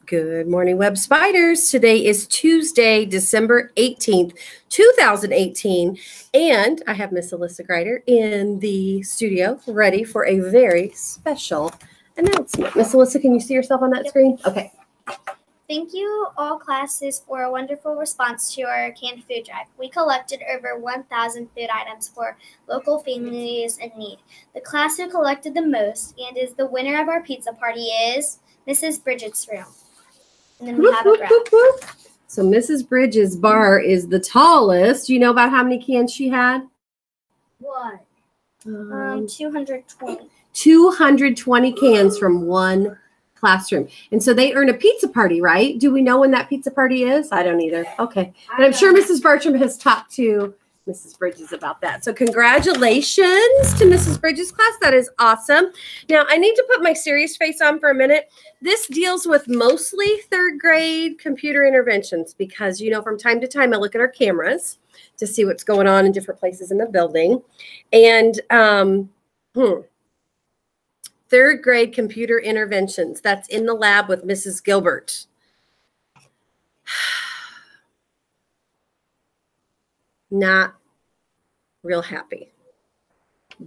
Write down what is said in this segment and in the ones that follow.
Good morning, Web Spiders. Today is Tuesday, December 18th, 2018, and I have Miss Alyssa Greider in the studio ready for a very special announcement. Miss Alyssa, can you see yourself on that screen? Okay. Thank you, all classes, for a wonderful response to our canned food drive. We collected over 1,000 food items for local families in need. The class who collected the most and is the winner of our pizza party is Mrs. Bridget's room. And then we have a graph. So Mrs. Bridges' bar is the tallest. Do you know about how many cans she had? What? 220. 220 cans from one classroom. And so they earn a pizza party, right? Do we know when that pizza party is? I don't either. Okay. And I'm sure Mrs. Bartram has talked to Mrs. Bridges about that. So congratulations to Mrs. Bridges' class. That is awesome. Now I need to put my serious face on for a minute. This deals with mostly third grade computer interventions because, you know, from time to time I look at our cameras to see what's going on in different places in the building. And third grade computer interventions. That's in the lab with Mrs. Gilbert. Not real happy.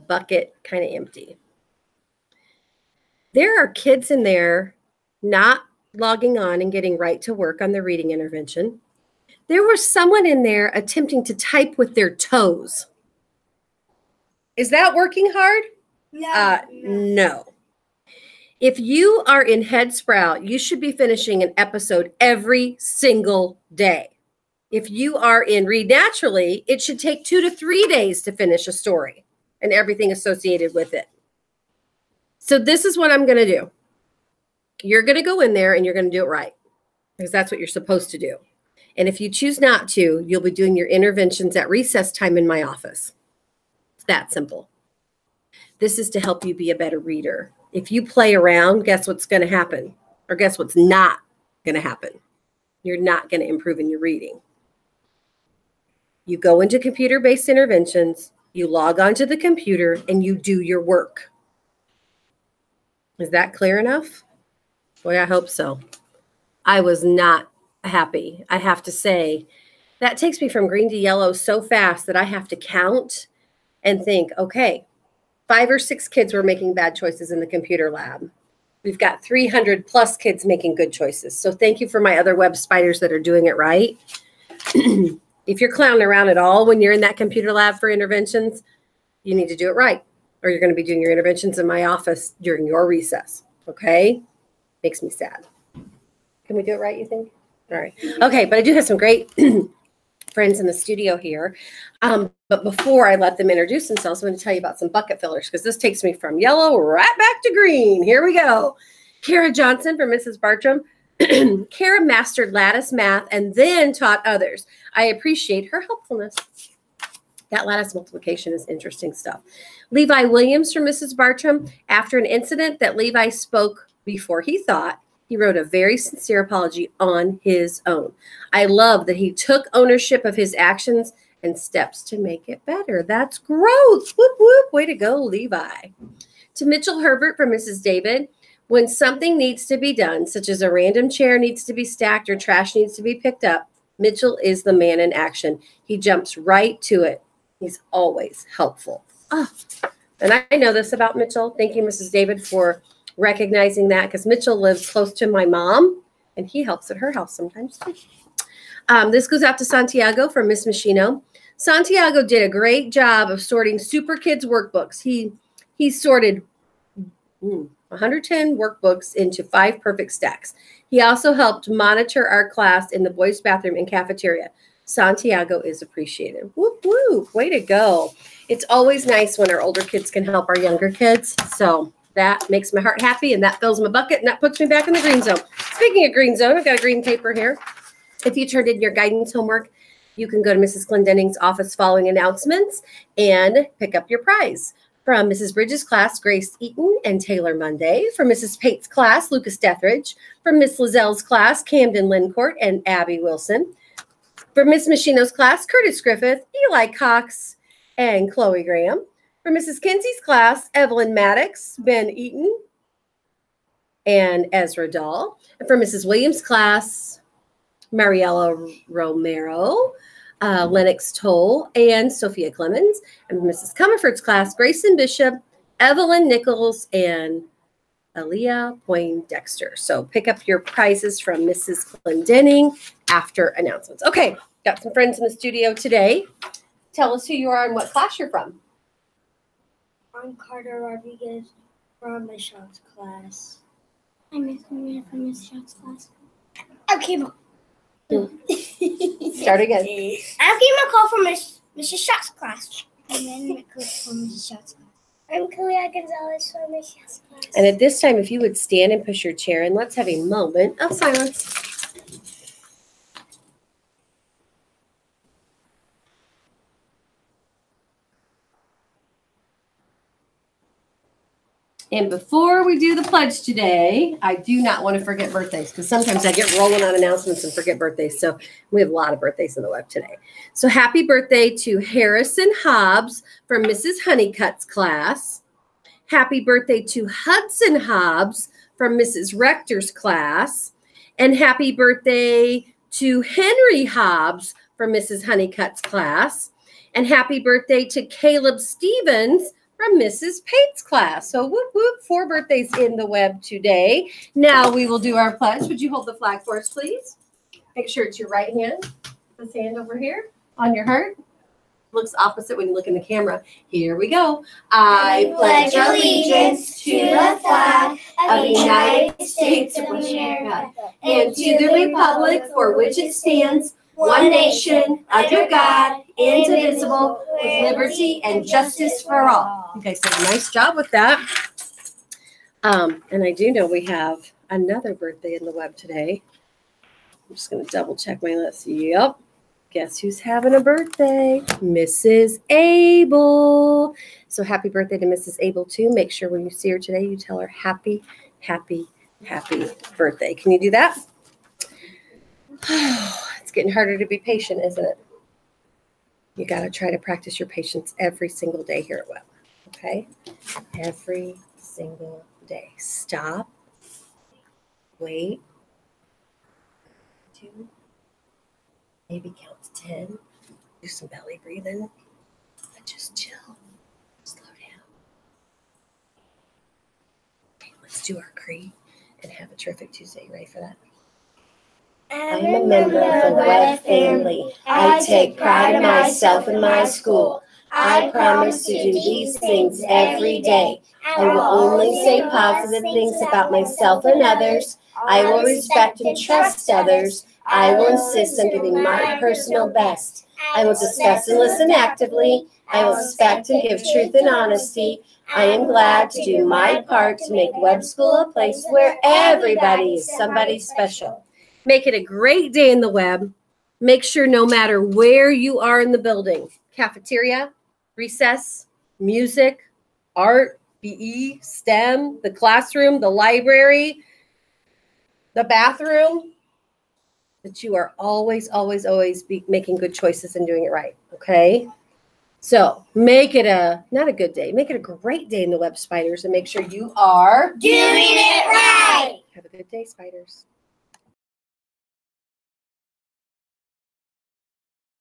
Bucket kind of empty. There are kids in there not logging on and getting right to work on the reading intervention. There was someone in there attempting to type with their toes. Is that working hard? No. If you are in Head Sprout, you should be finishing an episode every single day. If you are in Read Naturally, it should take 2 to 3 days to finish a story and everything associated with it. So this is what I'm going to do. You're going to go in there and you're going to do it right because that's what you're supposed to do. And if you choose not to, you'll be doing your interventions at recess time in my office. It's that simple. This is to help you be a better reader. If you play around, guess what's going to happen? Or guess what's not going to happen? You're not going to improve in your reading. You go into computer-based interventions, you log onto the computer, and you do your work. Is that clear enough? Boy, I hope so. I was not happy. I have to say, that takes me from green to yellow so fast that I have to count and think, okay, 5 or 6 kids were making bad choices in the computer lab. We've got 300 plus kids making good choices. So thank you for my other Web Spiders that are doing it right. If you're clowning around at all when you're in that computer lab for interventions, you need to do it right, or you're going to be doing your interventions in my office during your recess. Okay? Makes me sad. Can we do it right, you think? All right. Okay, but I do have some great friends in the studio here. But before I let them introduce themselves, I'm going to tell you about some bucket fillers because this takes me from yellow right back to green. Here we go. Kara Johnson from Mrs. Bartram. Kara mastered lattice math and then taught others. I appreciate her helpfulness. That lattice multiplication is interesting stuff. Levi Williams from Mrs. Bartram. After an incident that Levi spoke before he thought, he wrote a very sincere apology on his own. I love that he took ownership of his actions and steps to make it better. That's growth. Whoop, whoop. Way to go, Levi. To Mitchell Herbert from Mrs. David. When something needs to be done, such as a random chair needs to be stacked or trash needs to be picked up, Mitchell is the man in action. He jumps right to it. He's always helpful. Oh, and I know this about Mitchell. Thank you, Mrs. David, for recognizing that because Mitchell lives close to my mom, and he helps at her house sometimes too. This goes out to Santiago from Miss Machino. Santiago did a great job of sorting Super Kids workbooks. He sorted 110 workbooks into 5 perfect stacks. He also helped monitor our class in the boys' bathroom and cafeteria. Santiago is appreciated. Whoop, whoop. Way to go. It's always nice when our older kids can help our younger kids. So that makes my heart happy, and that fills my bucket, and that puts me back in the green zone. Speaking of green zone, I've got a green paper here. If you turned in your guidance homework, you can go to Mrs. Glendenning's office following announcements and pick up your prize. From Mrs. Bridges' class, Grace Eaton and Taylor Monday. From Mrs. Pate's class, Lucas Dethridge. From Miss Lizelle's class, Camden Lincourt and Abby Wilson. From Miss Machino's class, Curtis Griffith, Eli Cox, and Chloe Graham. From Mrs. Kinsey's class, Evelyn Maddox, Ben Eaton, and Ezra Dahl. And for Mrs. Williams' class, Mariella Romero, Lennox Toll, and Sophia Clemens. And Mrs. Comerford's class, Grayson Bishop, Evelyn Nichols, and Aaliyah Poindexter. So pick up your prizes from Mrs. Clendenning after announcements. Okay, got some friends in the studio today. Tell us who you are and what class you're from. I'm Carter Rodriguez from Miss Shaw's class. I'm Miss Maria from Miss Shaw's class. Okay, Start again. I'm Kim McCall from Mrs. Shaw's class. I'm Nicholas from Miss Shaw's class. I'm Kalia Gonzalez from Miss Shaw's class. And at this time, if you would stand and push your chair in, let's have a moment of silence. And before we do the pledge today, I do not want to forget birthdays because sometimes I get rolling on announcements and forget birthdays. So we have a lot of birthdays in the web today. So happy birthday to Harrison Hobbs from Mrs. Honeycutt's class. Happy birthday to Hudson Hobbs from Mrs. Rector's class. And happy birthday to Henry Hobbs from Mrs. Honeycutt's class. And happy birthday to Caleb Stevens from Mrs. Pate's class. So whoop, whoop, 4 birthdays in the web today. Now we will do our pledge. Would you hold the flag for us, please? Make sure it's your right hand. This hand over here on your heart. Looks opposite when you look in the camera. Here we go. I pledge allegiance to the flag of the United States of America and to the republic for which it stands, one nation, under God, indivisible, with liberty and justice for all. You guys did a nice job with that. And I do know we have another birthday in the web today. I'm just going to double check my list. Yep. Guess who's having a birthday? Mrs. Abel. So happy birthday to Mrs. Abel, too. Make sure when you see her today, you tell her happy, happy, happy birthday. Can you do that? It's getting harder to be patient, isn't it? You got to try to practice your patience every single day here at Web. Okay? Every single day. Stop. Wait. 2. Maybe count to 10. Do some belly breathing. But just chill. Slow down. Okay, let's do our creed and have a terrific Tuesday. You ready for that? I'm a member of the Webb family. I take pride in myself and my school. I promise to do these things every day. I will only say positive things about myself and others. I will respect and trust others. I will insist on giving my personal best. I will discuss and listen actively. I will respect and give truth and honesty. I am glad to do my part to make Webb School a place where everybody is somebody special. Make it a great day in the web. Make sure no matter where you are in the building, cafeteria, recess, music, art, PE, STEM, the classroom, the library, the bathroom, that you are always, always, always be making good choices and doing it right, okay? So make it not a good day, make it a great day in the web, Spiders, and make sure you are Doing it right. Have a good day, Spiders.